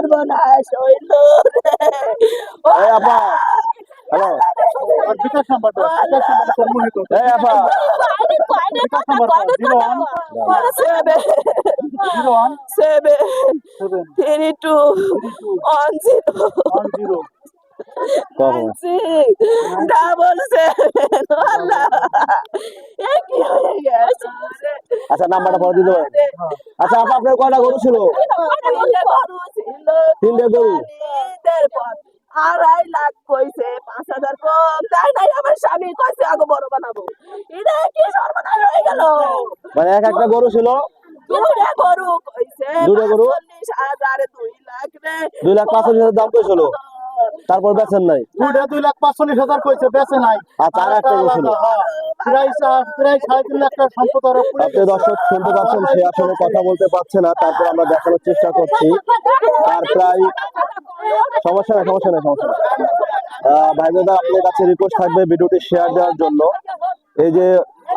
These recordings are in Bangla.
সর্বনাশ হইল এই আপা, হ্যালো, আর বিকাশ নাম্বারটা সম্মোহিত এই আপা, বিকাশ নাম্বারটা 7 01 32 10 কখন? 96 আল্লাহ এ কি হয়ে গেছে আচ্ছা নাম্বারটা পরে দিতে পারেন। আচ্ছা আপা, আপনার কয়টা গরু ছিল? তিনটে গরু। 2.5 লাখ কইছে, 5,000 কম তাই নাই। আমার স্বামী কইছে আগে বড় বানাবো। এটা কি সর্বনাশ হয়ে গেল। মানে এক একটা গরু ছিল? দুটা গরু কইছে, দুটো গরু? 45,000 2 লাখ রে। 2,45,000 দাম কইছিল, তারপর বেচেন নাই? 2,45,000 কইছে, বেচে নাই। আচ্ছা, আর একটা গরু ছিল। প্রায় 3.5 লাখ টাকার সম্পদ আরো পুড়ে আপনি দর্শক শুনতে পাচ্ছেন, সে আসলে কথা বলতে পারছে না, তারপর আমরা দেখানোর চেষ্টা করছি। আর প্রায় সমস্যা নাই ভাই দাদা, আপনার কাছে রিকোয়েস্ট থাকবে ভিডিওটি শেয়ার দেওয়ার জন্য। এই যে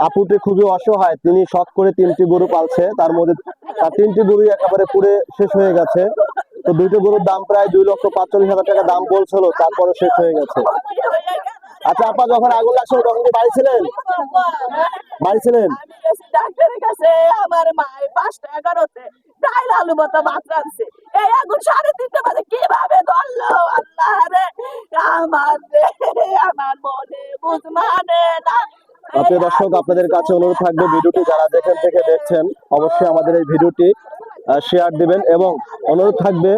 আপুটি খুবই অসহায়, তিনি শখ করে 3টি গরু পালছে, তার মধ্যে তার 3টি গরু একেবারে পুরে শেষ হয়ে গেছে। তো 2টি গরুর দাম প্রায় 2,45,000 টাকা দাম বলছিল, তারপরে শেষ হয়ে গেছে। আচ্ছা আপা, যখন আগুন লাগছিল তখন কি বাড়ি ছিলেন? আমি গেছি ডাক্তারের কাছে, আমার মায়ের 5টা 11তে ডাইল আলু ভর্তা ভাত রাঁধছে। এই আগুন 3:30 বাজে কিভাবে ধরলো আল্লাহ রে। আমার মনে বুঝ মানে না। প্রিয় দর্শক, আপনাদের কাছে অনুরোধ থাকবে ভিডিওটি যারা যেখান থেকে দেখছেন অবশ্যই আমাদের এই ভিডিওটি শেয়ার দিবেন, এবং অনুরোধ থাকবে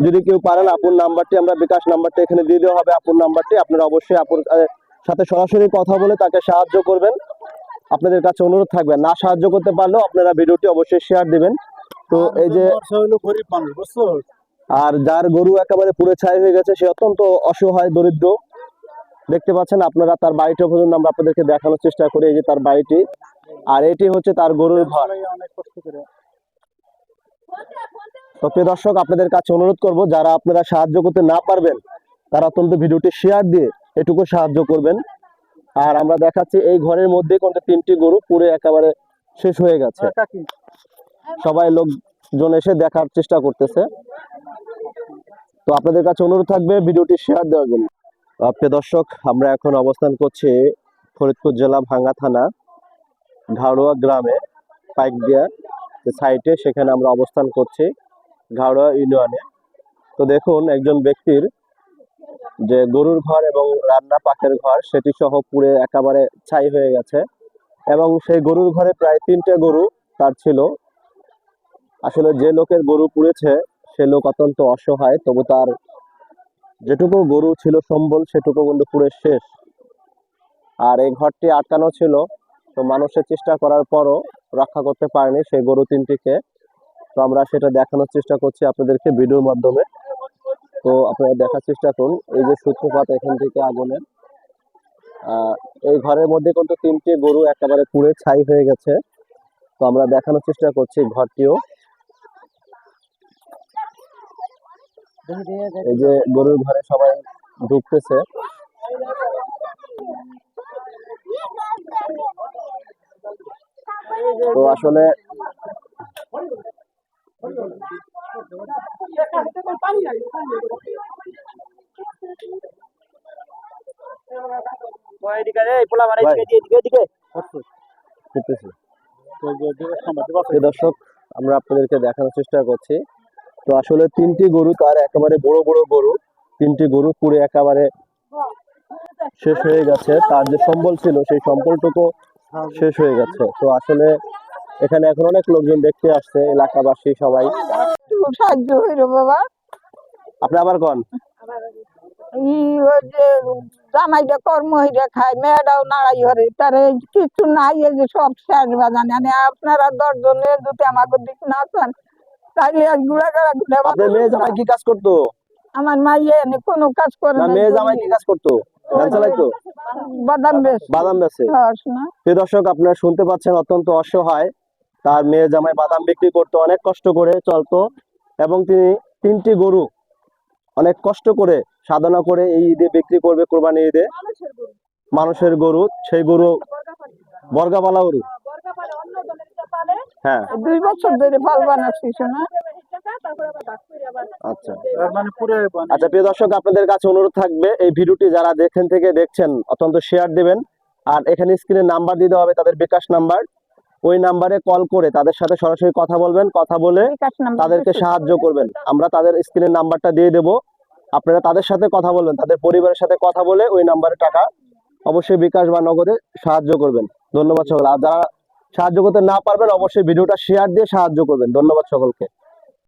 যদি কেউ পারেন আপুর নাম্বারটি, আমরা বিকাশ নাম্বারটি এখানে দিয়ে দেওয়া হবে, আপুর নাম্বারটি আপনারা অবশ্যই আপুর সাথে সরাসরি কথা বলে তাকে সাহায্য করবেন। আপনাদের কাছে অনুরোধ থাকবে, না সাহায্য করতে পারলেও আপনারা ভিডিওটি অবশ্যই শেয়ার দিবেন। তো এই যে গরিব মানুষ, বুঝছো? আর যার গরু একেবারে পুড়ে ছাই হয়ে গেছে, সে অত্যন্ত অসহায় দরিদ্র। দেখতে পাচ্ছেন আপনারা, তার বাড়িটা পর্যন্ত আমরা আপনাদেরকে দেখানোর চেষ্টা করি। এই যে তার বাড়িটি, আর এটি হচ্ছে তার গরুর ঘর। অনেক কষ্ট করে। তো প্রিয় দর্শক, আপনাদের কাছে অনুরোধ করব, যারা আপনারা সাহায্য করতে না পারবেন তারা অত্যন্ত ভিডিওটি শেয়ার দিয়ে এটুকু সাহায্য করবেন। আর আমরা দেখাচ্ছি এই ঘরের মধ্যে কিন্তু 3টি গরু পুড়ে একেবারে শেষ হয়ে গেছে। সবাই লোকজন এসে দেখার চেষ্টা করতেছে। তো আপনাদের কাছে অনুরোধ থাকবে ভিডিওটি শেয়ার দেওয়ার জন্য। প্রিয় দর্শক, আমরা এখন অবস্থান করছি ফরিদপুর জেলা ভাঙ্গা থানা ঘাড়ুয়া গ্রামে, পাইকদিয়া সাইটে, সেখানে আমরা অবস্থান করছি ঘাড়ুয়া ইউনিয়নে। তো দেখুন, একজন ব্যক্তির যে গরুর ঘর এবং রান্না পাকের ঘর সেটি সহ পুড়ে একেবারে ছাই হয়ে গেছে, এবং সেই গরুর ঘরে প্রায় 3টে গরু তার ছিল। আসলে যে লোকের গরু পুড়েছে সে লোক অত্যন্ত অসহায়, তবু তার যেটুকু গরু ছিল সম্বল সেটুকু কিন্তু পুড়ে শেষ। আর এই ঘরটি আটকানো ছিল, তো মানুষের চেষ্টা করার পরও রক্ষা করতে পারেনি সেই গরু 3টিকে। তো আমরা সেটা দেখানোর চেষ্টা করছি আপনাদেরকে ভিডিওর মাধ্যমে। তো আপনারা দেখার চেষ্টা করুন, এই যে সূত্রপাত এখান থেকে আগুনের। এই ঘরের মধ্যে কিন্তু 3টি গরু একেবারে পুড়ে ছাই হয়ে গেছে। তো আমরা দেখানোর চেষ্টা করছি ঘরটিও। এই যে গরুর ঘরে সবাই ঢুকতেছে। তো আসলে দর্শক, আমরা আপনাদেরকে দেখানোর চেষ্টা করছি। তো আসলে 3টি গরু, তার একেবারে বড় বড় গরু, 3টি গরু পুড়ে একেবারে শেষ হয়ে গেছে। তার যে সম্বল ছিল সেই সম্বলটুকু শেষ হয়ে গেছে। তো আসলে এখানে এখন অনেক লোকজন দেখতে আসছে, এলাকাবাসী সবাই। সাহায্য হইলো বাবা। আপনি আবার কোন জামাইটা কর্ম হইয়া খায়, মেয়েটাও নাড়াই হরে, তার কিছু নাই। এই যে সব শেষ বাজানে আপনারা 10 জনে যদি আমাকে দিক না চান তাইলে গুড়া গুড়া। আপনার মেয়ে জামাই কি কাজ করতো? আমার মাইয়ে এনে কোনো কাজ করে না, না। মেয়ে জামাই কি কাজ করতো? ধান চালাইতো? বাদাম বেচে। প্রিয় দর্শক, আপনারা শুনতে পাচ্ছেন, অত্যন্ত অসহায়। তার মেয়ে জামাই বাদাম বিক্রি করতো, অনেক কষ্ট করে চলতো, এবং তিনি 3টি গরু অনেক কষ্ট করে সাধনা করে এই ঈদে বিক্রি করবে, কোরবানি ঈদে। মানুষের গরু, সেই গরু বর্গাপালা গরু। হ্যাঁ, 2 বছর ধরে পালবান আসছিস না। আচ্ছা মানে পুরো আচ্ছা প্রিয় দর্শক, আপনাদের কাছে অনুরোধ থাকবে এই ভিডিওটি যারা যেখান থেকে দেখছেন অত্যন্ত শেয়ার দিবেন। আর এখানে স্ক্রিনে নাম্বার দিতে হবে, তাদের বিকাশ নাম্বার। ওই নাম্বারে কল করে তাদের সাথে সরাসরি কথা বলবেন, কথা বলে বিকাশ নাম্বার তাদেরকে সাহায্য করবেন। আমরা তাদের স্ক্রিনের নাম্বারটা দিয়ে দেব, আপনারা তাদের সাথে কথা বলবেন, তাদের পরিবারের সাথে কথা বলে ওই নাম্বারে টাকা অবশ্যই বিকাশ বা নগদে সাহায্য করবেন। ধন্যবাদ সকল। আর যারা সাহায্য করতে না পারবেন অবশ্যই ভিডিওটা শেয়ার দিয়ে সাহায্য করবেন। ধন্যবাদ সকলকে।